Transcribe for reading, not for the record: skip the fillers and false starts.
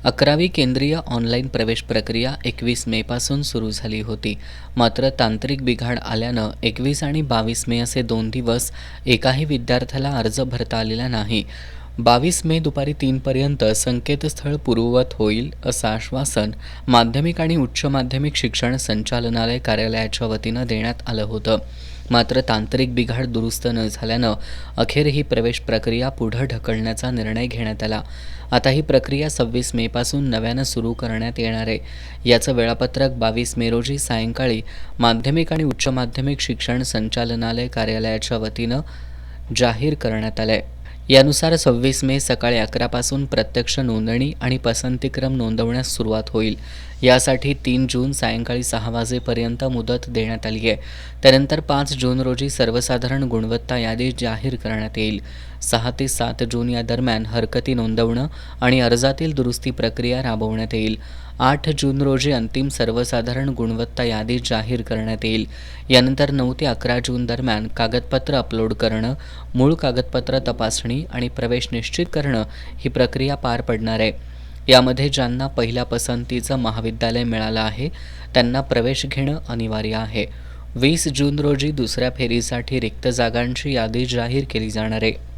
11वी केंद्रीय ऑनलाईन प्रवेश प्रक्रिया 21 मेपासून सुरू झाली होती. मात्र तांत्रिक बिघाड आल्यानं 21 आणि 22 मे असे 2 दिवस एकाही विद्यार्थ्याला अर्ज भरता आलेला नाही. 22 मे दुपारी 3पर्यंत संकेतस्थळ पूर्ववत होईल असं आश्वासन माध्यमिक आणि उच्च माध्यमिक शिक्षण संचालनालय कार्यालयाच्या वतीनं देण्यात आलं होतं. मात्र तांत्रिक बिघाड दुरुस्त न झाल्यानं अखेर ही प्रवेश प्रक्रिया पुढं ढकलण्याचा निर्णय घेण्यात आला. आता ही प्रक्रिया 26 मेपासून नव्यानं सुरू करण्यात येणार आहे. याचं वेळापत्रक 22 मे रोजी सायंकाळी माध्यमिक आणि उच्च माध्यमिक शिक्षण संचालनालय कार्यालयाच्या वतीनं जाहीर करण्यात आलं आहे. यानुसार 26 मे सकाळी 11 पासून प्रत्यक्ष नोंदणी आणि पसंतीक्रम नोंदवण्यास सुरुवात होईल. यासाठी 3 जून सायंकाळी 6 वाजेपर्यंत मुदत देण्यात आली आहे. त्यानंतर 5 जून रोजी सर्वसाधारण गुणवत्ता यादी जाहीर करण्यात येईल. 6 ते 7 जून या दरम्यान हरकती नोंदवणं आणि अर्जातील दुरुस्ती प्रक्रिया राबवण्यात येईल. 8 जून रोजी अंतिम सर्वसाधारण गुणवत्ता यादी जाहीर करण्यात येईल. यानंतर 9 ते 11 जून दरम्यान कागदपत्र अपलोड करणं, मूळ कागदपत्र तपासणी आणि प्रवेश निश्चित करणं ही प्रक्रिया पार पडणार आहे. यामध्ये ज्यांना पहिल्या पसंतीचं महाविद्यालय मिळालं आहे त्यांना प्रवेश घेणं अनिवार्य आहे. 20 जून रोजी दुसऱ्या फेरीसाठी रिक्त जागांची यादी जाहीर केली जाणार आहे.